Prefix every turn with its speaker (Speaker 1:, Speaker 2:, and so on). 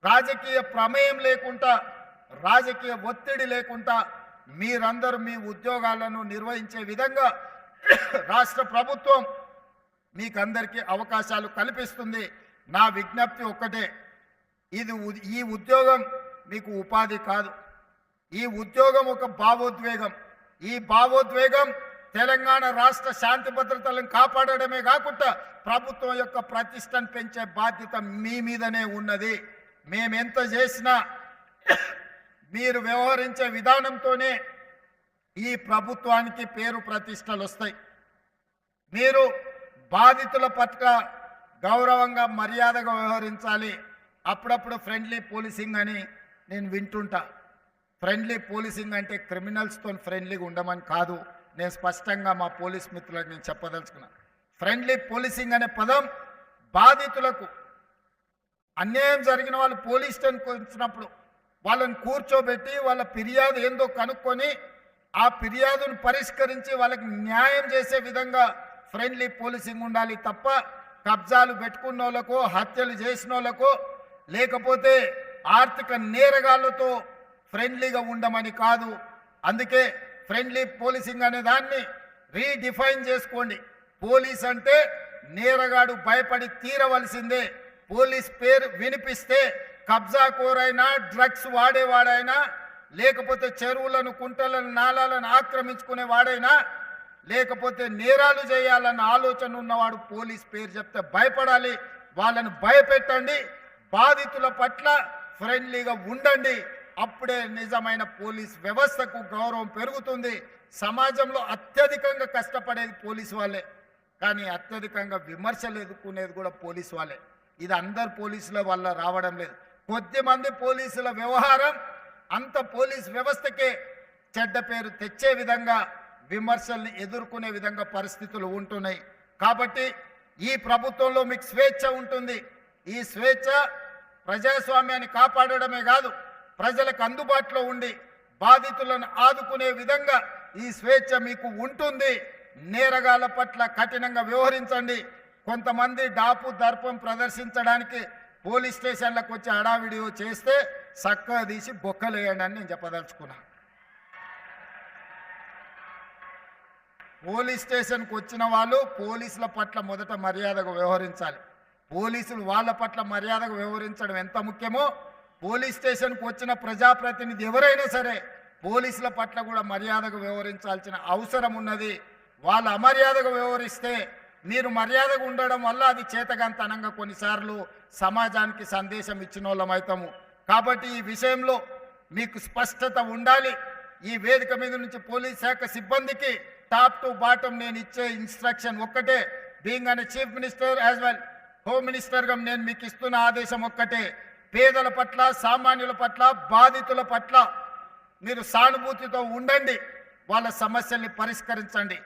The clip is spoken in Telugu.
Speaker 1: రాజకీయ ప్రమేయం లేకుండా, రాజకీయ ఒత్తిడి లేకుండా మీరందరూ మీ ఉద్యోగాలను నిర్వహించే విధంగా రాష్ట్ర ప్రభుత్వం మీకందరికీ అవకాశాలు కల్పిస్తుంది. నా విజ్ఞప్తి ఒక్కటే, ఈ ఉద్యోగం మీకు ఉపాధి కాదు. ఈ ఉద్యోగం ఒక భావోద్వేగం. ఈ భావోద్వేగం తెలంగాణ రాష్ట్ర శాంతి భద్రతలను కాపాడడమే కాకుండా ప్రభుత్వం యొక్క ప్రతిష్టను పెంచే బాధ్యత మీ మీదనే ఉన్నది. మేమెంత చేసినా మీరు వ్యవహరించే విధానంతోనే ఈ ప్రభుత్వానికి పేరు ప్రతిష్టలు వస్తాయి. మీరు బాధితుల పట్ల గౌరవంగా మర్యాదగా వ్యవహరించాలి. అప్పుడప్పుడు ఫ్రెండ్లీ పోలీసింగ్ అని నేను వింటుంటా. ఫ్రెండ్లీ పోలీసింగ్ అంటే క్రిమినల్స్తో ఫ్రెండ్లీగా ఉండమని కాదు. నేను స్పష్టంగా మా పోలీస్ మిత్రులకు నేను చెప్పదలుచుకున్నాను. ఫ్రెండ్లీ పోలీసింగ్ అనే పదం బాధితులకు, అన్యాయం జరిగిన వాళ్ళు పోలీస్ స్టేషన్కి వచ్చినప్పుడు వాళ్ళని కూర్చోబెట్టి వాళ్ళ ఫిర్యాదు ఏందో కనుక్కొని ఆ ఫిర్యాదును పరిష్కరించి వాళ్ళకి న్యాయం చేసే విధంగా ఫ్రెండ్లీ పోలీసింగ్ ఉండాలి తప్ప కబ్జాలు పెట్టుకున్న వాళ్ళకో, హత్యలు చేసిన వాళ్ళకో, లేకపోతే ఆర్థిక నేరగాళ్లతో ఫ్రెండ్లీగా ఉండమని కాదు. అందుకే ఫ్రెండ్లీ పోలీసింగ్ అనే దాన్ని రీడిఫైన్ చేసుకోండి. పోలీస్ అంటే నేరగాడు భయపడి తీరవలసిందే. పోలీస్ పేరు వినిపిస్తే కబ్జాకోరైనా, డ్రగ్స్ వాడేవాడైనా, లేకపోతే చెరువులను, కుంటలను, నాలాలను ఆక్రమించుకునే వాడైనా, లేకపోతే నేరాలు చేయాలన్న ఆలోచన ఉన్నవాడు పోలీస్ పేరు చెప్తే భయపడాలి. వాళ్ళను భయపెట్టండి. బాధితుల పట్ల ఫ్రెండ్లీగా ఉండండి. అప్పుడే నిజమైన పోలీస్ వ్యవస్థకు గౌరవం పెరుగుతుంది. సమాజంలో అత్యధికంగా కష్టపడేది పోలీసు వాళ్ళే, కానీ అత్యధికంగా విమర్శలు ఎదుర్కొనేది కూడా పోలీసు వాళ్ళే. ఇది అందరు పోలీసుల వల్ల రావడం లేదు. కొద్దిమంది పోలీసుల వ్యవహారం అంత పోలీస్ వ్యవస్థకే చెడ్డ పేరు తెచ్చే విధంగా, విమర్శల్ని ఎదుర్కొనే విధంగా పరిస్థితులు ఉంటున్నాయి. కాబట్టి ఈ ప్రభుత్వంలో మీకు స్వేచ్ఛ ఉంటుంది. ఈ స్వేచ్ఛ ప్రజాస్వామ్యాన్ని కాపాడడమే కాదు, ప్రజలకు అందుబాటులో ఉండి బాధితులను ఆదుకునే విధంగా ఈ స్వేచ్ఛ మీకు ఉంటుంది. నేరగాళ్ల పట్ల కఠినంగా వ్యవహరించండి. కొంతమంది డాపు దర్పం ప్రదర్శించడానికి పోలీస్ స్టేషన్లకు వచ్చి హడావిడియో చేస్తే చక్కగా తీసి బొక్కలేయండి అని నేను చెప్పదలుచుకున్నా. పోలీస్ స్టేషన్కి వచ్చిన వాళ్ళు పోలీసుల పట్ల మొదట మర్యాదగా వ్యవహరించాలి. పోలీసులు వాళ్ళ పట్ల మర్యాదగా వ్యవహరించడం ఎంత ముఖ్యమో, పోలీస్ స్టేషన్కి వచ్చిన ప్రజాప్రతినిధి ఎవరైనా సరే పోలీసుల పట్ల కూడా మర్యాదగా వ్యవహరించాల్సిన అవసరం ఉన్నది. వాళ్ళు అమర్యాదగా వ్యవహరిస్తే మీరు మర్యాదగా ఉండడం వల్ల అది చేతగాంతనంగా కొన్నిసార్లు సమాజానికి సందేశం ఇచ్చిన వాళ్ళం అవుతాము. కాబట్టి ఈ విషయంలో మీకు స్పష్టత ఉండాలి. ఈ వేదిక మీద నుంచి పోలీస్ శాఖ సిబ్బందికి టాప్ టు బాటం నేను ఇచ్చే ఇన్స్ట్రక్షన్ ఒక్కటే. బీయింగ్ అనే chief minister as well home మినిస్టర్గా నేను మీకు ఇస్తున్న ఆదేశం ఒక్కటే. పేదల పట్ల, సామాన్యుల పట్ల, బాధితుల పట్ల మీరు సానుభూతితో ఉండండి. వాళ్ళ సమస్యల్ని పరిష్కరించండి.